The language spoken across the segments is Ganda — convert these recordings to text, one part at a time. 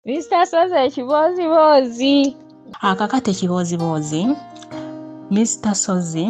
Mr. Soze kibozibozi. Akakate kibozibozi. Mr. Sozi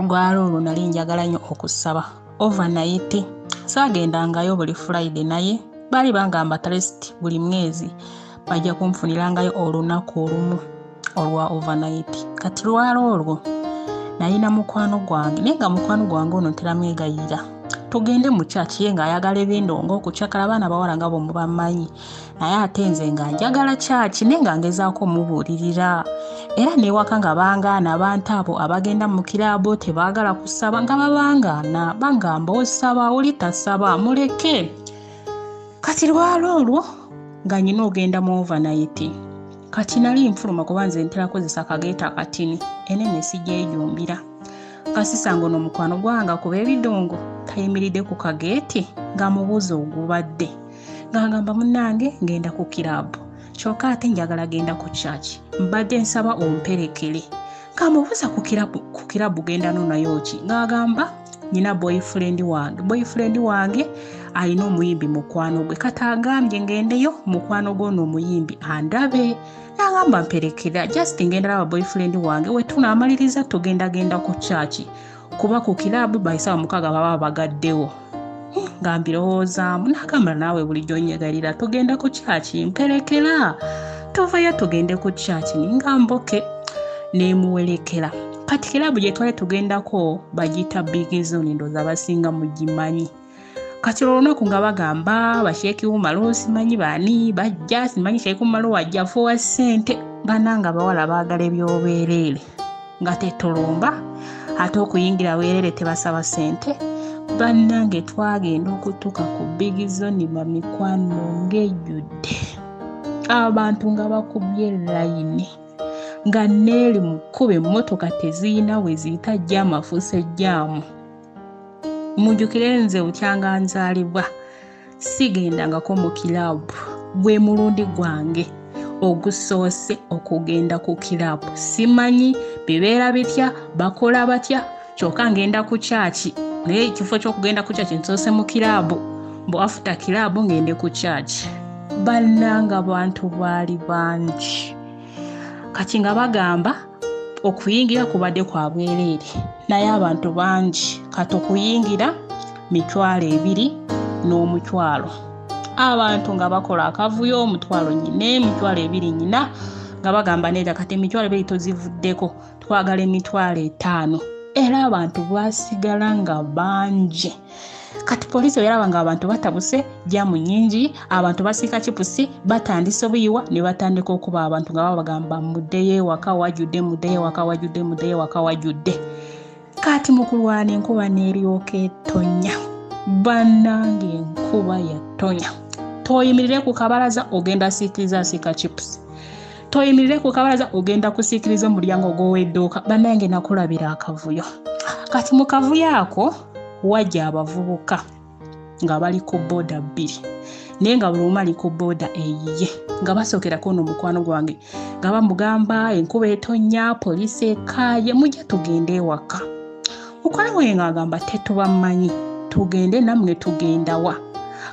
gwalulu nali njagala nnyo okusaba overnight. Saagendangayo buli Friday naye bali bangamba trust buli mwezi bajja kunfunirangayo olunaku olumu olwa overnight. Kati lwalo olwo nalina mukwano gwange naye nga mukwano gwange ono teramwegayira. Tugende mu church ye nga ayagala ebindongo okukyakala abaana bawala nga bo mubamanyi naye ate nze nga njagala church naye nga ngezaako mubuulirira era newaka nga bangaana abantu abo abagenda mu kirabo tebaagala kusaba nga babangaana bangamba osaba oli tasaba muleke. Kati lwalo olwo nga nyina ogenda mu overnight kati nali nfuluma kuba nze ntera kozesa kageeta akatini enene sijyejumbira. Kasisango no mukwano gwanga kuba ebidongo tayimiridde ku kageeti nga mubuuza ogubadde ngamba munnange ngenda ku kirabu kyokka ate njagala genda ku church mbadde nsaba omperekere kamubuuza ku kirabu genda nayo ki ngagamba nyina boyfriend wange alina omuyimbi mukwano gwe katagambye ngendeyo mukwano gwo n'omuyimbi andabe nagamba mperekera just ngenda laba boyfriend wange we tunaamaliriza tugenda ku church kuba ku kirabu bayisa mukaga baba bagaddewo ngambirowoozamu nagamba naawe bulijjo nyegalira tugenda ku church mperekera tuvayo tugende ku church ningamboke nemuwerekera. Kati kirabu gye twali tugendako bagita Big Zone ndoza basinga mugimanyi. Kati olunaku nga bagamba basheeki Umaru simanyi bani bajja simanyi sheeki Umaru wajja fuwa ssente bananga bawala baagala ebyobeerere nga tetulumba ate okuyingira weerere tebasaba ssente bannange twagenda okutuuka ku Big Zone bamikwano ng'ejjudde abantu nga bakubye layini nga neeli mukube emmotoka teziyina we ziyita jjaamu afuuse jjaamu. Mujjukire nze butyanga nzaalibwa sigendangako mu kirabu gwe mulundi gwange ogusoose okugenda ku kirabu simanyi bibeera bitya bakola batya kyokka ngenda ku church naye ekifo ky'okugenda ku church nsoose mu kirabu mbu after kirabu ngende ku church. Bannanga bantu baali bangi kati nga bagamba okuyingira kubadde kwa bwereere naye abantu bangi kati okuyingira $200 n'omutwalo abantu nga bakola akavuyo $1,000 $200 nyina nga bagamba neda kati $200 tozivuddeko twagala $5,000 era abantu basigala nga bangi. Kati polisi yaraba nga abantu batabuse jamu nyingi abantu basika chipusi batandise obuyiwa ne batandika okuba abantu nga babagamba mudeye waka wajudde. Kati mukulwana enkuba neryoka etonya bannange enkuba yatonya. Toyimirire ku kabalaza ogenda sikiriza sika chipusi toyimirire ku kabalaza ogenda kusikiriza omulyango gw'edduuka bannange nakulabira akavuyo. Kati mu kavuyo ako wajja abavubuka nga bali ku boda 2 naye nga buli omu ali ku boda eyiye nga basookerako n'omukwano gwange nga bamugamba enkuba etonya poliisi ekaaye mujja tugende ewaka. Mukwano gwange ng'agamba tetubamanyi tugende nammwe tugenda wa.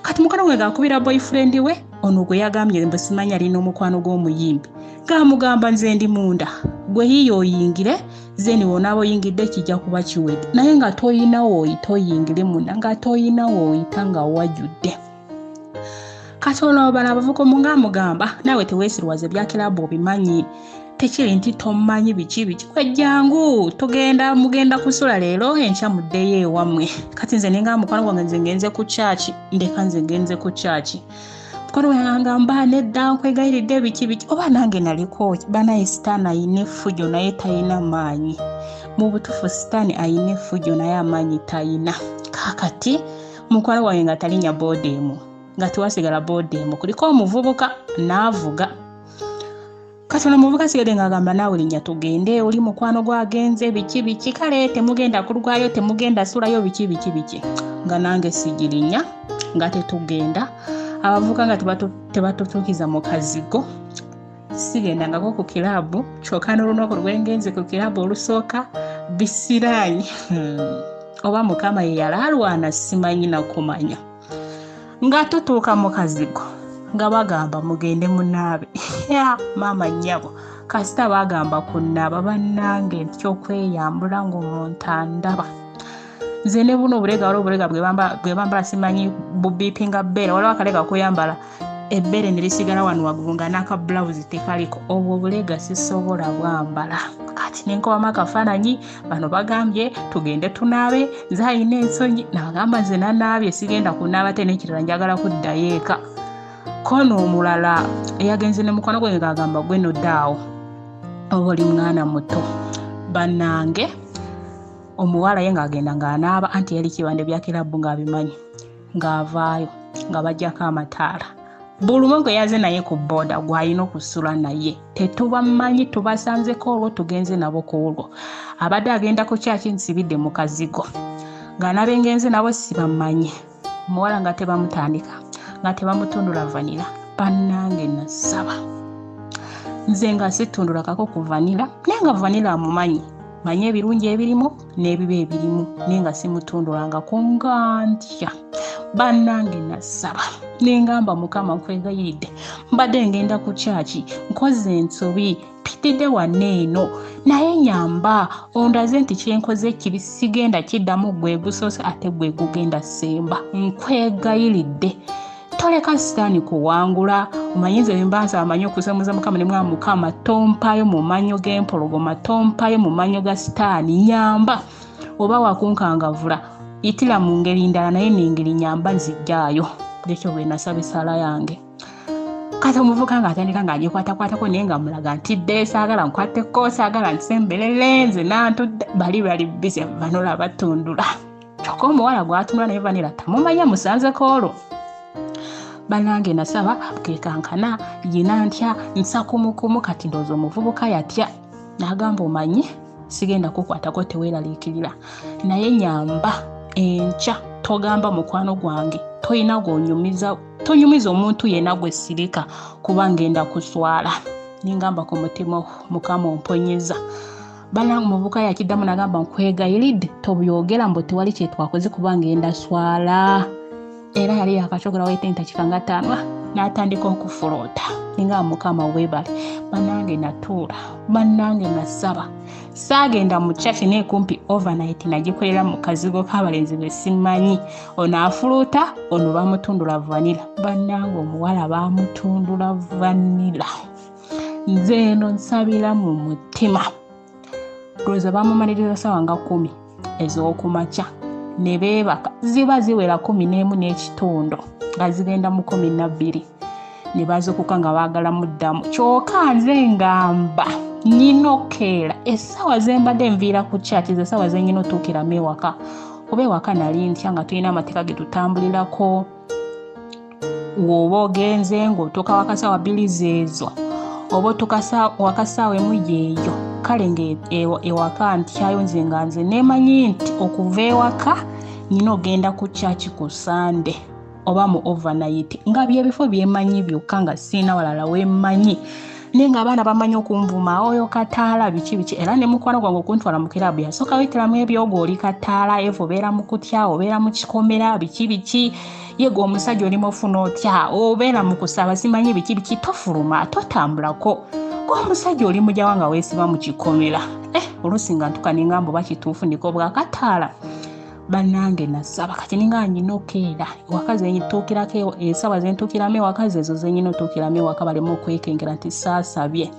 Kati mukwano gwange akubira boyfriend we ono gwe yagambye mbu simanyi alina omukwano gw'omuyimbi ng'amugamba nze ndi munda gwe yiyo oyingire zeni wonaabo oyingidde kijja kuba kiwedde naye nga toyina wooyita oyingire munda nga toyina wooyita nga wajudde. Kati ono bano abavuko mugamba naawe teweesirwaze bya kirabu obimanyi tekiri nti tomanyi biki kwejjangu mugenda kusula leero enkya muddeyo ewammwe. Kati nze nenga mukwano gwange nze ngenze ku church ndeka nze ngenze ku church mukwano gwange nedda nkwegayiridde biki oba nange naliko banaye sitaani ayina effujo naye tayina maanyi mu butuufu sitaani ayina effujo naye amaanyi tayina. Kakati mukwano gwange nga talinya boodemu nga tewasigala boodemu kuliko omuvubuka n'avuga. Kati ono muvubuka sigadde ng'agamba naawe linnya tugende oli mukwano gwagenze biki kale temugenda kulwayo temugenda sulayo biki nga nange sigirinnya nga tetugenda. Abavubuka nga tebatutuukiza mu kazigo sigendangako ku kirabu kyokka n'olunaku lwengenze ku kirabu olusooka bisiraanyi oba mukama ye yalaalwana simanyi nakumanya nga tutuuka mu kazigo nga bagamba mugende munaabe. Ya maama nnyabo kasita bagamba kunnaaba bannange ekyokweyambula ng'omuntu andaba. Nze ne buno obulega bwe bambala simanyi bubipinga bbeere waliwo akalega kuyambala ebbeere ne lisigala wano waggulu nga n'akabulawuzi tekaliko. Obwo obulega sisobola bwambala. Kati nenkobamu akafaananyi bano bagambye tugende tunaabe, nze alina ensonyi n'agamba nze nanaabye sigenda kunaaba te n'ekirala njagala kuddayo eka. Kono omulala eyagenze ne Mukwano Gwage ng'agamba gwe noddaawo oba oli mwana muto. Bannange omuwala ye ng'agenda ng'anaaba anti yali kibande bya kirabbu ng'abimanyi ng'avaayo nga bajjako amataala. Buli omu gwe yaze naye ku booda gw'alina okusula naye tetubamanyi tubasanzeko olwo tugenze nabo ku olwo. Abadde agenda ku kyaki nsibidde mu kazigo ng'anabengenze nabo sibamanyi. Omuwala nga tebamutandika nga tebamutundula vanira. Bannange nasaba nze nga situndulakako ku vanira naye nga vanira amumanyi, manyi ebirungi ebirimu n'ebibi ebirimu naye nga simutundulangako nga ntya. Bannange nasaba nengamba Mukama nkwegayiridde mbadde ngenda ku kyaki nkoze ensobi pitidde wanneeno naye nyamba ondaze nti kyenkoze kibi sigenda kiddamu gwe gusoose ate gwe gugenda semba. Nkwegayiridde toleka sitaani kuwangula. Omanyi nze bimbansa amanyi okusemuza Mukama ne mwana Mukama tompayo mu manyo g'empologoma, tompayo mu manyo ga sitaani. Nyamba oba wakunkangavula itira mu ngeri ndala naye n'engeri nyamba nzijjaayo. Ekyo bwe nasaba essaala yange. Kati omuvuka ng'atandika ng'agikwatakwatako naye nga mulaga ntidde saagala nkwatteko saagala nsemberere nze nantudde bali bise vanula batundula. Kyokka omuwala gw'atunula naye vanira tamumanya musanzeko olwo. Bannange nasaba kekankana yina ntya nsakumukumu kati ndowooza omuvubuka yatya n'agamba omanyi sigenda kukwatako teweeraliikirira naye nyamba enkya togamba mukwano gwange toyina gw'onyumiza tonyumiza omuntu yenna gwe sirika kuba ngenda kuswala. Ningamba ku mutima Mukama omponyeza. Bannange omuvubuka yakiddamu n'agamba nkwegayiridde tobyogera mbu tewali kye twakoze kuba ngenda swala. Era yali yakachokera waitenta chikangatanwa n'atandika okufulota. Ninga Mukama webale. Bannange natuula, bannange nasaba. Saagenda mu chachi ne kumpi overnight nagikolera mu kazigo k'abalenzi be simanyi. Ono afuluta, ono bamutundula vanilla. Bannange omuwala bamutundula vanilla. Nze eno nsabira mu mutima. Roza bamumaliriza sawa nga 10 ez'okumakya. Ne beebaka ziba ziwera 11 n'ekitundu nga zigenda mu 12 ne bazukuka nga baagala muddamu. Kyokka nze ngamba nyinokeera essaawa ze mbadde nviira ku kyaki ze essaawa ze nyina otuukiramu ewaka kuba ewaka nali ntya nga tulina amateeka ge tutambulirako. W'oba ogenze ng'otuuka wakasaawa 2 zeezo oba otuuka wakasaawa emu yeeyo kale ewaka ntyayo nze nga nze neemanyi nti okuva ewaka nyina ogenda ku kyaki ku Sande oba mu overnight nga byebifo byemanyi byokka nga siina walala wemanyi naye nga abaana bamanyi okunvuma oyo kataala biki era ne Mukwano Gwange okuntwala mu kirabu yasooka weteramu ebyogo oli kataala evo obeera mu kutya obeera mu kikomera biki yego omusajja oli mufuna otya obeera mu kusaba simanyi biki tofuluma totambulako omusajja oli mujawa nga weesiba mu kikomera oluusi nga ntuka ningambo bakituufu ndiko bwa kataala. Bannange nasaba kati ninga nyina okeera ewaka ze nyituukirako ensaba ze ntuukiramu ewaka ze ezo ze nyina otuukiramu ewaka balemu okwekengera nti saasabye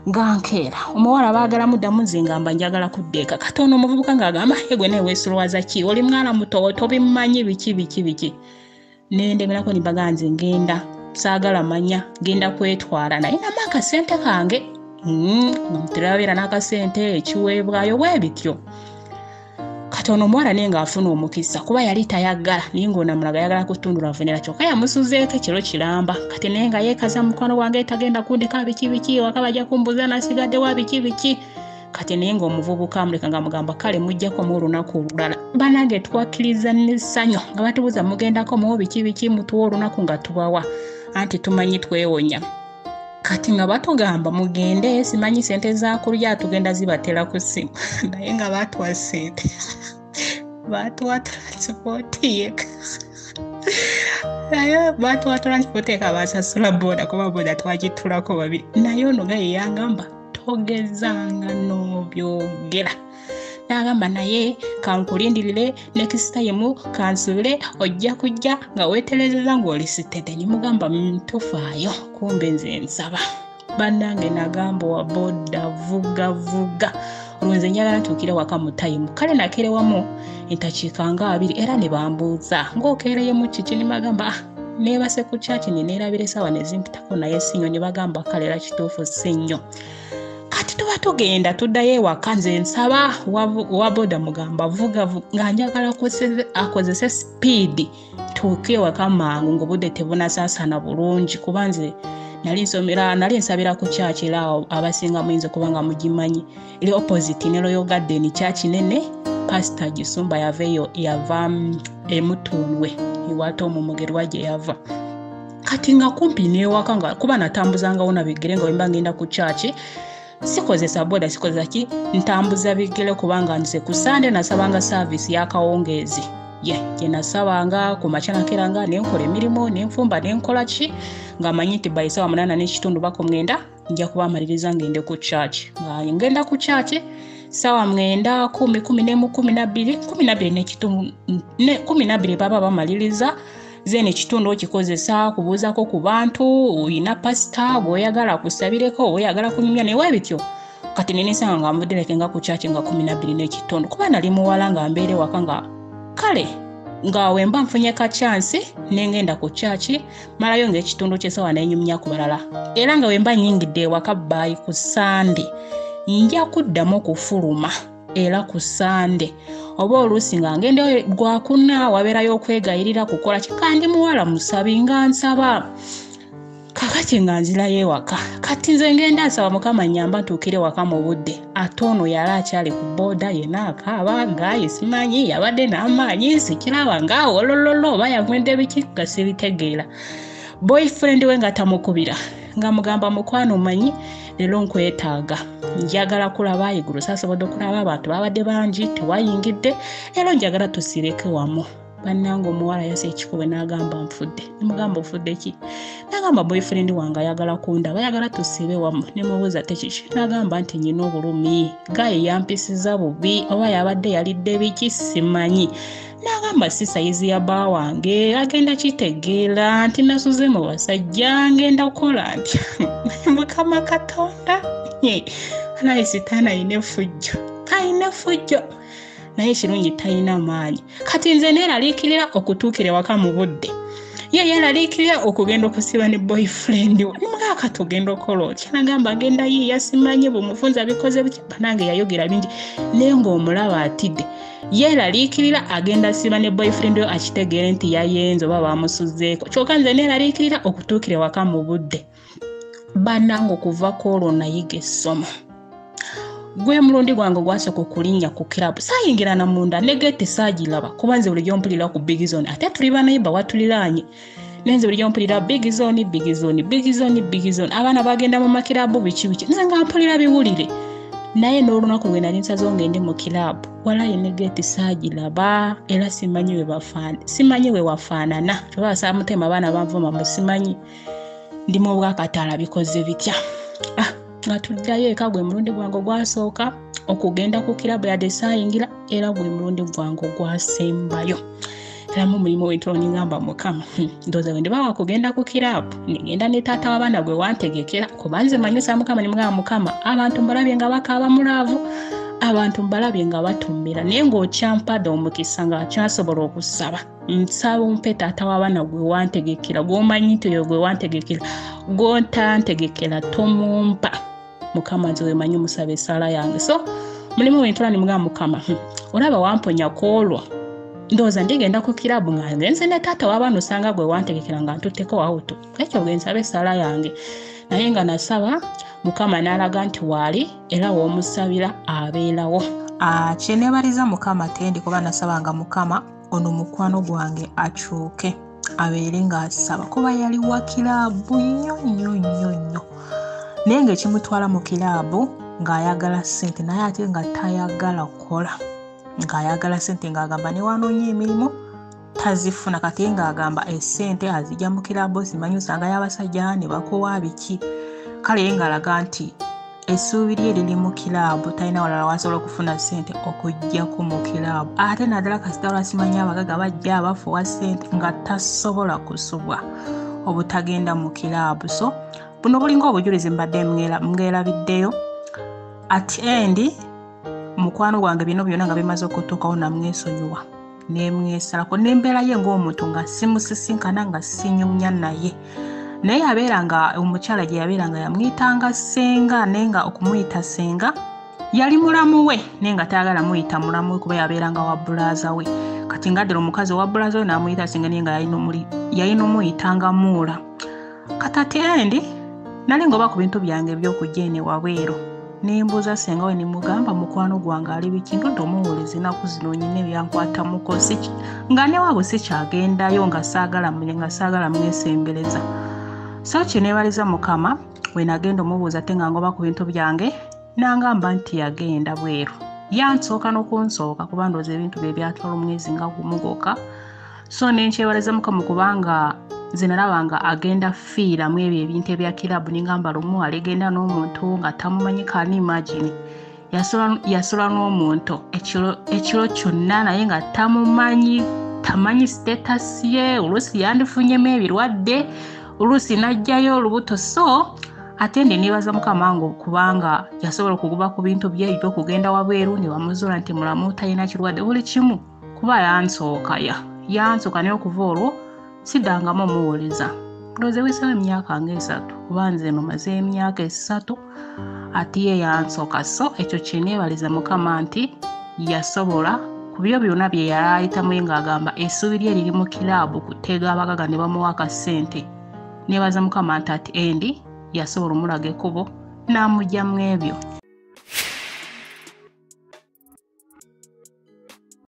nga nkeera. Omuwala baagala muddamu nze ngamba njagala kuddeeka kati ono omuvubuka ng'agamba gwe naye weesulwaza ki oli mwana muto tobimanyi biki nendemerako nibaga nze ngenda saagala manya genda kwetwala naye namu akasente kange terabeera n'akasente ekiweebwayo bwe bityo. Kati ono omuwala naye ng'afuna omukisa kuba yali tayagala naye ng'onamulaga ayagala kutundula vanilla kyokka yamusuzeeko ekiro kiramba. Kati naye nga yeekaza Mukwano gwange tagenda kundeka biki waka bajja kumbuza nasigaddewa biki kati naye ng'omuvubuka amuleka nga mugamba kale mujjako mu olunaku olulala. Bannange twakkiriza n'essanyu nga batubuuza mugendako muwo biki mutuwa olunaku nga tubawa anti tumanyi twewonya. Kati nga batugamba mugende simanyi sente za kulya tugenda zibatera ku ssimu naye nga batwa sente batwa transport yeka naye batwa transporteka basasula boda kuba boda twagitulako babiri naye ono gaye yangamba togezanga n'obyogera n'agamba naye kankulindirire next time kansubire ojja kujja nga weeterezeza ng'olisitede nimugamba ntofaayo kumbe nze nsaba bannange nagamba wa boda vuga olwenze njagala ntuukire waka mu time kale nakere wamu entakiikanga 2 era ne bambuuza ng'okereyemu kiki nimagamba neebase ku kyaki neneerabira essaawa ne zimpitako naye sinyo ne bagamba kale era kituufu sinyo kati tuba tugenda tuddayo ewaka nze nsaba wa boda mugamba vuga nga njagala akozese speed tuuke ewaka mangu ng'obudde tebunasaasana bulungi kuba nze nali nsabira ku kyaki era abasinga muyinza kubanga mugimanyi eri opposite ne Royal Garden kyaki nene Pastor Gisumba yava emutunwe iwata omumugerwa gye yava kati nga kumpi n'ewaka nga kuba natambuzangawo na bigere nga wemba ngenda ku kyaki sikozesa boda sikozesa ki ntambuza bigere kubanga nze ku Sunday nasabanga service y'akawongeezi gye nasabanga ku makyanakera nenkola emirimu nenfumba nenkola ki nga manyi nti by 8:30 bako 9 nja kubamaliriza ngende ku church nga ngenda ku church 9:10 12 n'ekitundu 12 baba bamaliriza zene kitundu okikozesa kubuuzako ku bantu oyina pastor bw'oyagala kusabireko oyagala kunyumya newe bityo kati nenesanga nga mvudireke nga ku church nga 12 n'ekitundu kuba nali muwala nga mbeere waka nga kale nga wemba mfunye ka chance nengenda ku church malayo ng'ekitundu ky'essaawa n'enyumya ku balala era nga wemba nyingidde waka bayi ku Sunday nja kuddamu kufuluma era ku Sunday oba oluusi nga ngende gwakuna wabeerayo okwegayirira kukola kikandi muwala musabi nga nsaba kakati nga nzirayo ewaka kati nze ngenda nsaba Mukama nnyamba ntuukire waka mu budde ate ono yali akyali ku boda yenna akaaba ngaaye simanyi yabadde n'amaanyi sikiraba ngaawo olololo oba yanywedde biki nga sibitegeera boyfriend we nga tamukubira nga mugamba mukwano manyi leero nkwetaaga njagala kulaba igulu saasobodde okulaba abantu babadde bangi tewayingidde era njagala tusireke wamu bannange omuwala yase ekikube n'agamba nfudde nimugamba ofudde ki n'agamba boyfriend wange ayagala kundaba ayagala tusibe wamu nemubuuza tekiki n'agamba nti nyina obulumi gaye yampisiza bubi oba yabadde yalidde biki simanyi n'agamba si sayizi ya bba wange agenda kitegeera nti nasuze mu basajja ngenda kukola ntya Mukama Katonda naye sitaana ayina effujjo naye kirungi talina maanyi kati nze neeraliikirira okutuukira waka mu budde ye yeeraliikirira okugenda okusiba ne boyfriend we nimugaka tugenda okola otya nagamba agenda yiiya simanyi bumufunza bikoze bitya banange yayogera bingi naye ng'omulaba atidde yeeraliikirira agenda siba ne boyfriend we akitegeere nti yayenze oba bamusuzeeko kyokka nze neeraliikirira okutuukira waka mu budde bannange okuva kwolwo nayiga essomo gwe mulundi gwange gwasooka okulinnya ku club saayingira na munda negete saagiraba kuba nze bulijjo mpulira ku big zone ate tuli banayimba watuliraanye nenze bulijjo mpulira big zone abaana bagenda mu makirabu biki nze nga mpulira biwulire naye n'olunaku lwe nali nsazeewo ngende mu kirabu walayi negete saagiraba era simanyi we wafaanana kyova saamutema abaana banvuma musimanyi ndi mu bwakataala bikoze bitya nga tuddayo eka gwe mulundi gwange gwasooka okugenda ku kirabu yadde saayingira era gwe mulundi gwange gwasembayo era mu mulimu w'entolo ningamba Mukama ndowooza bwe ndibawa kugenda ku kirabu nigenda ne taata w'abaana gwe wantegekera kuba nze manyisa Mukama nimugamba Mukama abantu mbalabye nga bakaaba mulaavu abantu mbalabye nga batumbira naye ng'okyampadde omukisa nga akyasobola okusaba nsaba ompe taata w'abaana gwe wantegekera gw'omanyi nti oyo gwe wantegekera gw'ontantegekera tomumpa Mukama nze wemanyi musaba essaala yange so mulimu w'entula nimugamba Mukama olaba wamponya kwolwo ndowooza ndigenda ku kirabu nga nze ne taata w'abaana osanga gwe wantegekera nga ntutteko awuto ekyo bwe nsaba essaala yange naye nga nasaba Mukama n'alaga nti waali era w'omusabira abeerawo kyenebaliza Mukama tendi kuba nasabanga Mukama ono mukwano gwange akyuke abeere ng'asaba kuba yali wa kiraabu nnyo naye ng'ekimutwala mu kiraabu ng'ayagala ssente naye ate nga tayagala kukola ng'ayagala ssente ng'agamba ne wanoonye emirimu tazifuna kati ng'agamba essente azijja mu kirabo simanyi usanga y'abasajja ne bakowa biki kale ng'alaga nti essuubi lye liri mu kirabo talina walala wasobola okufuna ssente okuggyako mu kirabo ate naddala kasita lwasimanyi abagaga bajja abafuwa ssente nga tasobola kusubwa obutagenda mu kirabo. So buno bulinga obujulizi mbadde mngeerabiddeyo at end mukwano gwange bino byonna nga bimaze okutuukawo namwesonyiwa nemwesalako nembeera ye ng'omuntu nga simusisinkana nga sinyumya naye naye yabeeranga omukyala gye yabeeranga yamuyitanga ssenga naye nga okumuyita ssenga yali mulamu we naye nga tayagala muyita mulamu we kuba yabeeranga wa bulaaza we kati ngaddala omukazi wa bulaaza we n'amuyita ssenga naye nga yalina omuyitanga muula kati ate endi nali ngoba ku bintu byange ebyokujja ene wabweru nembuuza ssenga we nemugamba mukwano gwange ali biki ntudde omuwulezi ennaku zino nyina ebyankwata mukozi nga ne waabwe sikyagendayo nga saagala mwesembereza. So kineebaliza mukama we nagenda omubuuza ate nga ngoba ku bintu byange n'angamba nti yagenda bweru yansooka n'okunsooka kuba ndooza ebintu bye byatwala omwezi nga gumu gwokka. So nenkyebaliza mukama kubanga nze nalabanga agenda fiiramu ebyo ebintu ebya kirabu ningamba lumu alegenda n'omuntu nga tamumanyi kani imagine yasola n'omuntu ekiro kyonna naye nga tamanyi status ye oluusi yandifunyemu ebirwadde oluusi najjayo olubuto. So ate ndi neebaza mukama wange kubanga yasobola okuguba ku bintu bye ebyokugenda wabweru ne bamuzuula nti mulamu talina kirwadde buli kimu kuba yansooka naye okuva olwo siddangamu omuwuliza ndowooza weesawo emyaka nga 3 kuba nze eno maze emyaka 3 ate ye yansooka. So ekyo kineebaliza mukama nti yasobola ku byo byonna bye yali ayitamu ng'agamba essuubi lye liri mu kiraabu kuteega abagaga ne bamuwa akasente. Neebaza mukama nti ati endi yasobola omulaga ekkubo n'amugyamu ebyo.